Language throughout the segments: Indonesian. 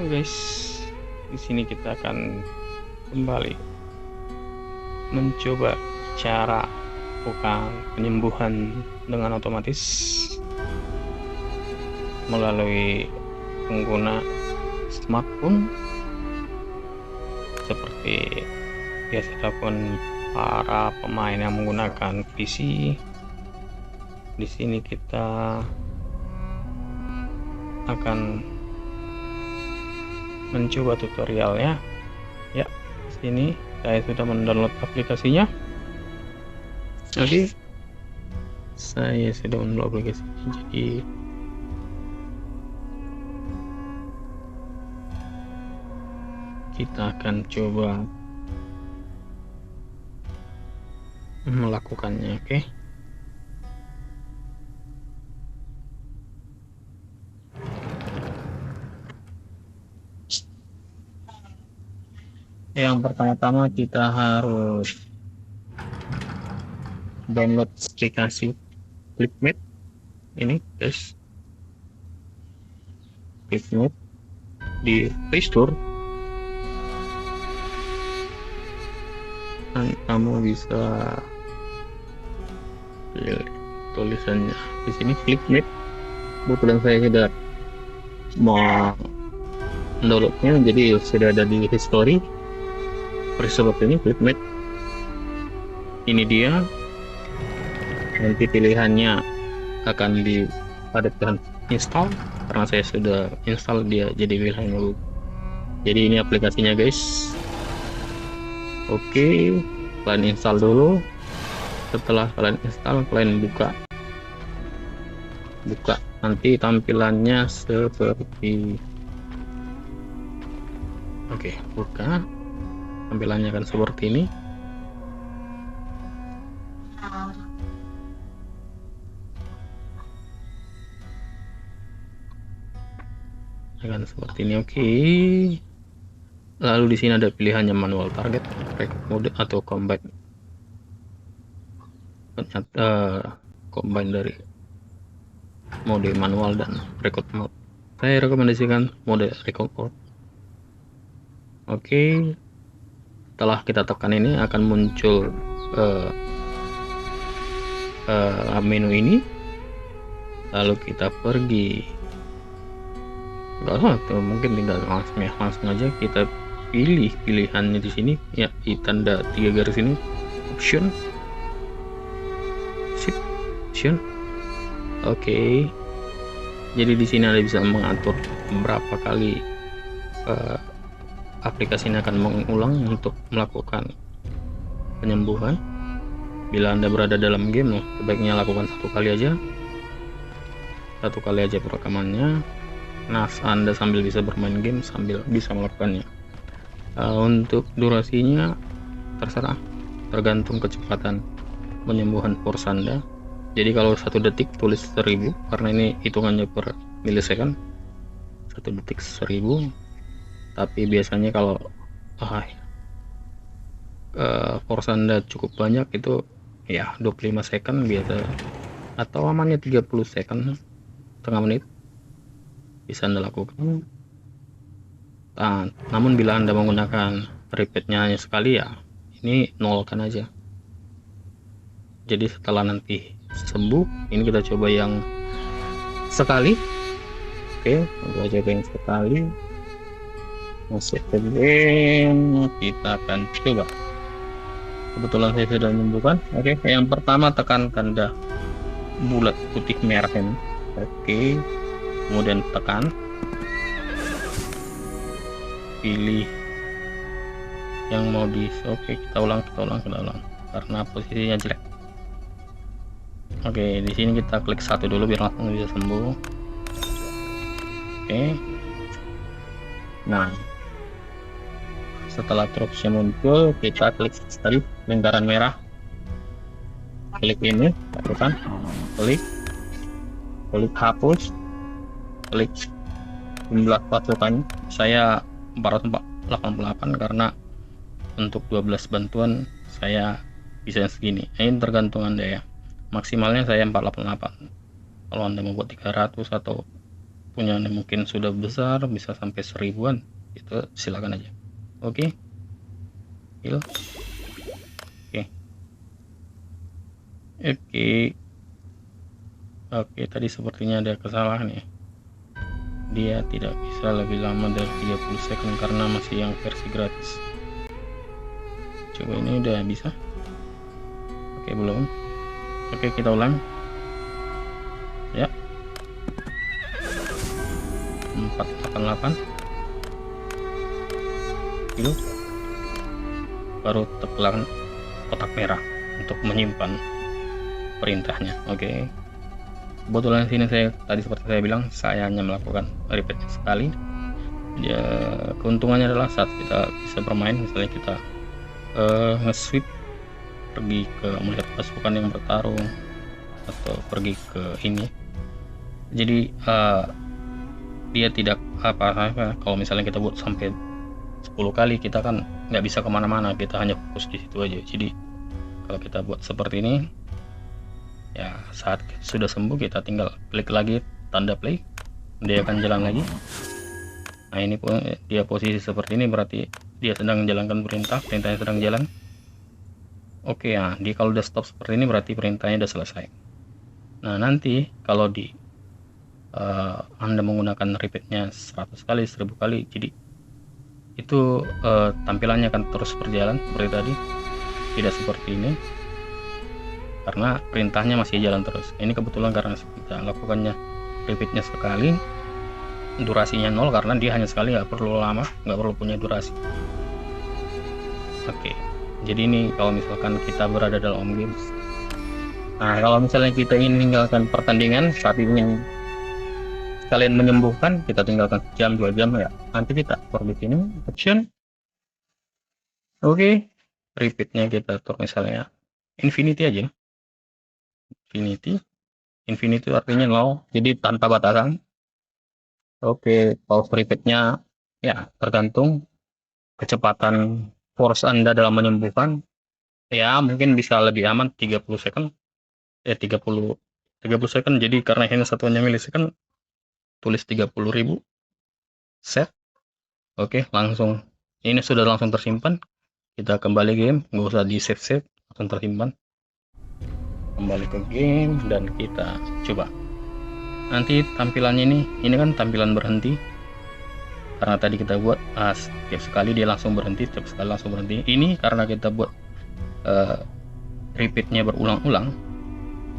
guys, di sini kita akan kembali mencoba cara bukan penyembuhan dengan otomatis melalui pengguna smartphone seperti biasa dilakukan para pemain yang menggunakan PC. Di sini kita akan mencoba tutorialnya. Ya, sini saya sudah mendownload aplikasinya. Oke, saya sudah mendownload aplikasinya. Jadi kita akan coba melakukannya. Oke, yang pertama-tama kita harus download aplikasi Flipmate ini guys. Flipmate di Play Store. Dan kamu bisa lihat tulisannya di sini Flipmate. Kebetulan saya sudah mau downloadnya, jadi sudah ada di history seperti ini. Flipmate ini dia, nanti pilihannya akan dipadatkan install. Karena saya sudah install, dia jadi pilihan dulu. Jadi ini aplikasinya guys. Oke, kalian install dulu. Setelah kalian install, kalian buka, nanti tampilannya seperti oke, buka, tampilannya akan seperti ini. Akan seperti ini. Oke, lalu di sini ada pilihannya manual target, record mode atau combine. Combine dari mode manual dan record mode. Saya rekomendasikan mode record mode. Oke, setelah kita tekan ini akan muncul menu ini. Lalu kita pergi, mungkin tidak langsung ya, langsung aja kita pilih pilihannya di sini ya, di tanda 3 garis ini, option. Oke, jadi di sini Anda bisa mengatur berapa kali aplikasi ini akan mengulang untuk melakukan penyembuhan. Bila Anda berada dalam game, sebaiknya lakukan satu kali aja perekamannya. Nah, Anda sambil bisa bermain game sambil bisa melakukannya. Untuk durasinya terserah, tergantung kecepatan penyembuhan force Anda. Jadi kalau 1 detik tulis 1000, karena ini hitungannya per milisecond. 1 detik 1000. Tapi biasanya kalau force Anda cukup banyak, itu ya 25 second biasa, atau amannya 30 second, setengah menit bisa Anda lakukan. Namun bila Anda menggunakan repeatnya hanya sekali, ya ini nolkan aja. Jadi setelah nanti sembuh, ini kita coba yang sekali. Oke, kita coba yang sekali. Masuk ke game, kita akan coba. Kebetulan saya sudah menyembuhkan. Oke, yang pertama tekan tanda bulat putih merah ini. Oke, kemudian tekan, pilih yang mau di. Oke, kita ulang karena posisinya jelek. Oke, di sini kita klik 1 dulu biar langsung bisa sembuh. Oke, nah setelah dropsnya muncul, kita klik tadi lingkaran merah, klik ini, lakukan klik hapus, klik jumlah pasukan. Saya 488 karena untuk 12 bantuan saya bisa segini. Ini tergantung Anda ya, maksimalnya saya 488. Kalau Anda mau buat 300 atau punya mungkin sudah besar bisa sampai 1000-an, itu silakan aja. Oke, heal. Oke, tadi sepertinya ada kesalahan ya. Dia tidak bisa lebih lama dari 30 second karena masih yang versi gratis. Coba ini udah bisa. Oke, belum. Oke, kita ulang ya. 488 itu baru tekan kotak merah untuk menyimpan perintahnya. Oke, kebetulan sini saya tadi seperti saya bilang, saya hanya melakukan repeat sekali. Ya, keuntungannya adalah saat kita bisa bermain, misalnya kita nge-sweep, pergi ke melihat pasukan yang bertarung atau pergi ke ini, jadi dia tidak apa-apa. Kalau misalnya kita buat sampai 10 kali, kita kan nggak bisa kemana-mana, kita hanya fokus di situ aja. Jadi kalau kita buat seperti ini ya, saat sudah sembuh kita tinggal klik lagi tanda play, dia akan jalan lagi. Nah, ini pun dia posisi seperti ini, berarti dia sedang menjalankan perintahnya sedang jalan. Oke ya, dia kalau udah stop seperti ini berarti perintahnya udah selesai. Nah, nanti kalau di Anda menggunakan repeatnya 100 kali, 1000 kali, jadi itu tampilannya akan terus berjalan seperti tadi, tidak seperti ini karena perintahnya masih jalan terus. Ini kebetulan karena kita lakukannya repeatnya sekali, durasinya 0 karena dia hanya sekali, nggak perlu lama, nggak perlu punya durasi. Oke, jadi ini kalau misalkan kita berada dalam games. Nah, kalau misalnya kita ingin meninggalkan pertandingan saat ini yang kalian menyembuhkan, kita tinggalkan jam 2 jam ya, nanti kita pergi sini option. Oke, repeatnya kita atur misalnya infinity aja. Infinity artinya 0, jadi tanpa batasan. Oke, pause repeatnya ya tergantung kecepatan force Anda dalam menyembuhkan. Ya, mungkin bisa lebih aman 30 second. 30 second, jadi karena ini satuannya millisecond, tulis 30.000 set. Oke, langsung ini sudah langsung tersimpan. Kita kembali game, nggak usah di save, langsung tersimpan. Kembali ke game dan kita coba. Nanti tampilannya ini kan tampilan berhenti karena tadi kita buat setiap sekali dia langsung berhenti, setiap sekali langsung berhenti. Ini karena kita buat repeatnya berulang-ulang,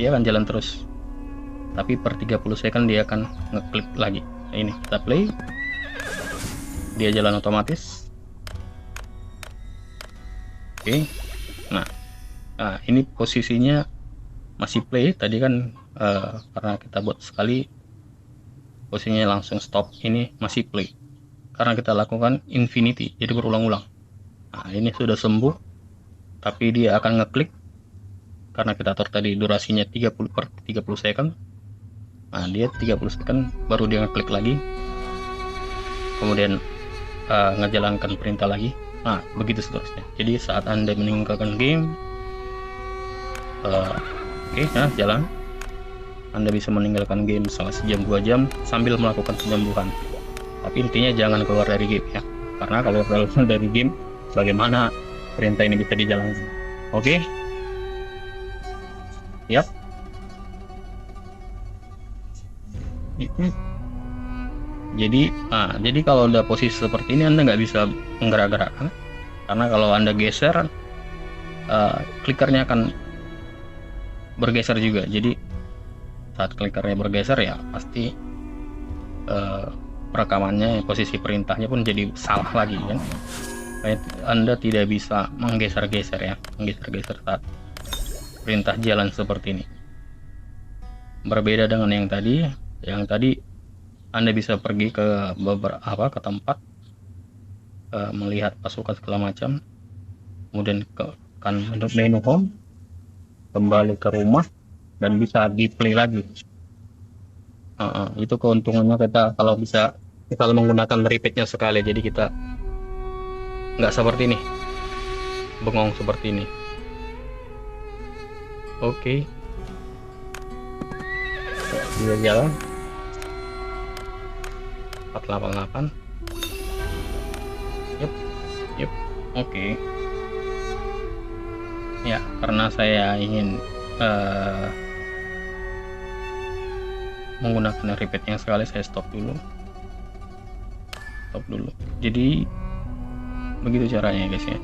dia akan jalan terus, tapi per 30 second dia akan ngeklik lagi. Nah, ini kita play, dia jalan otomatis. Oke, nah ini posisinya masih play. Tadi kan karena kita buat sekali, posisinya langsung stop. Ini masih play karena kita lakukan infinity, jadi berulang-ulang. Nah, ini sudah sembuh, tapi dia akan ngeklik karena kita atur tadi durasinya 30 per 30 second. Nah, dia 30 second baru dia ngeklik lagi, kemudian ngejalankan perintah lagi. Nah, begitu seterusnya. Jadi saat Anda meninggalkan game, oke, nah jalan, Anda bisa meninggalkan game salah sejam 2 jam sambil melakukan penyembuhan. Tapi intinya jangan keluar dari game ya, karena kalau keluar dari game, bagaimana perintah ini bisa dijalankan. Oke, yap. Jadi kalau udah posisi seperti ini, Anda nggak bisa menggerak-gerakkan, karena kalau Anda geser, klikernya akan bergeser juga. Jadi saat klikernya bergeser ya pasti rekamannya, posisi perintahnya pun jadi salah lagi kan. Anda tidak bisa menggeser-geser ya, menggeser-geser saat perintah jalan seperti ini. Berbeda dengan yang tadi Anda bisa pergi ke beberapa tempat, melihat pasukan segala macam, kemudian kan menu home, kembali ke rumah, dan bisa di play lagi. Itu keuntungannya kita kalau bisa menggunakan repeatnya sekali, jadi kita nggak seperti ini, bengong seperti ini. Oke, dia jalan. 488. Yep. Oke. Ya, karena saya ingin menggunakan repeat yang sekali, saya stop dulu. Jadi begitu caranya guys ya.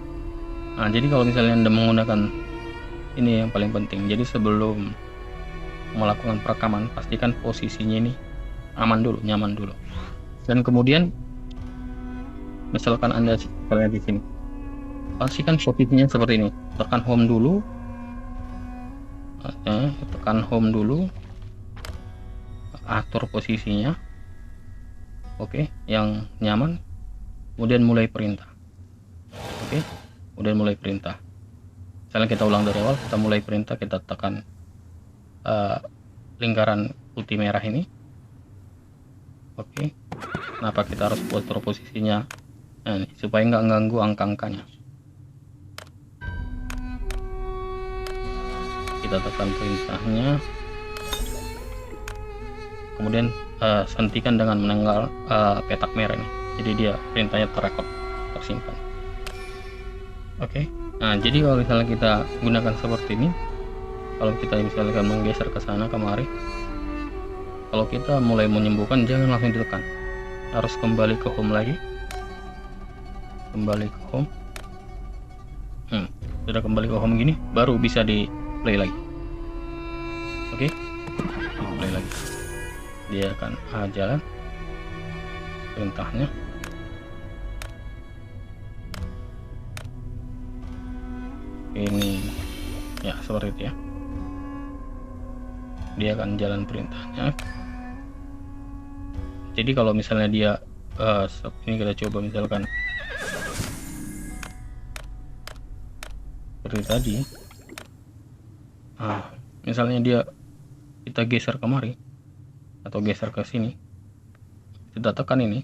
Nah, jadi kalau misalnya Anda menggunakan ini yang paling penting, jadi sebelum melakukan perekaman pastikan posisinya ini aman dulu, nyaman dulu. Dan kemudian misalkan Anda berada di sini, pastikan posisinya seperti ini. Tekan home dulu, atur posisinya, oke, yang nyaman. Kemudian mulai perintah. Oke, kemudian mulai perintah. Misalnya kita ulang dari awal, kita mulai perintah, kita tekan lingkaran putih merah ini. Oke, kenapa kita harus buat posisinya? Nah, ini, supaya nggak ganggu angka-angkanya. Kita tekan perintahnya, kemudian hentikan dengan menanggal petak merah ini. Jadi dia perintahnya tersimpan. Oke. Nah, jadi kalau misalnya kita gunakan seperti ini, kalau kita misalkan menggeser ke sana kemari, kalau kita mulai menyembuhkan jangan langsung ditekan, harus kembali ke home lagi, kembali ke home. Sudah kembali ke home gini, baru bisa di play lagi. Oke, play lagi, dia akan jalan perintahnya. Ini ya seperti itu ya, dia akan jalan perintahnya. Jadi kalau misalnya dia ini kita coba misalkan seperti tadi, misalnya kita geser kemari atau geser ke sini, kita tekan ini,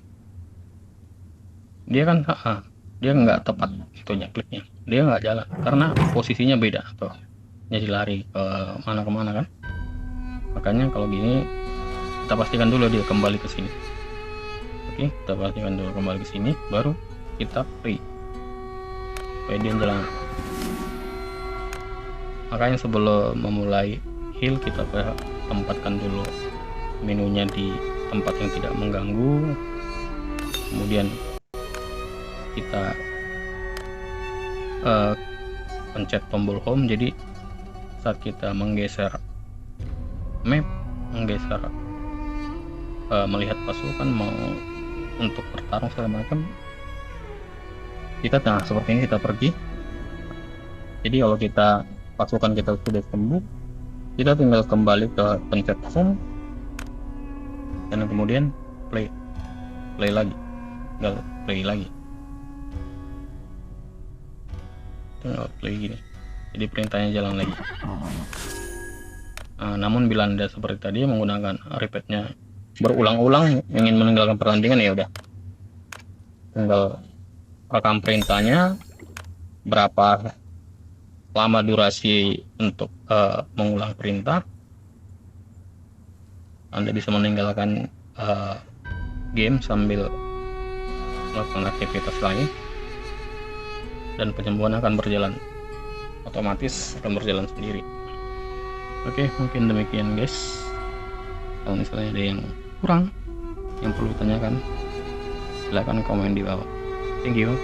dia kan dia nggak tepat itunya, kliknya dia nggak jalan karena posisinya beda atau jadi lari ke mana kan. Makanya kalau gini kita pastikan dulu dia kembali ke sini. Oke, kita pastikan dulu kembali ke sini, baru kita play supaya dia jalan. Makanya sebelum memulai heal, kita tempatkan dulu menunya di tempat yang tidak mengganggu. Kemudian kita pencet tombol home, jadi saat kita menggeser map, menggeser melihat pasukan mau untuk bertarung segala macam, kita seperti ini kita pergi. Jadi kalau pasukan kita sudah sembuh, kita tinggal kembali ke pencet home dan kemudian play lagi, tinggal play lagi, tinggal play gini, jadi perintahnya jalan lagi. Namun bila Anda seperti tadi menggunakan repeatnya berulang-ulang, ingin meninggalkan pertandingan, ya udah tinggal rekam perintahnya, berapa lama durasi untuk mengulang perintah. Anda bisa meninggalkan game sambil melakukan aktivitas lain, dan penyembuhan akan berjalan otomatis, akan berjalan sendiri. Oke, mungkin demikian guys. Kalau misalnya ada yang kurang, yang perlu ditanyakan, silahkan komen di bawah. Thank you.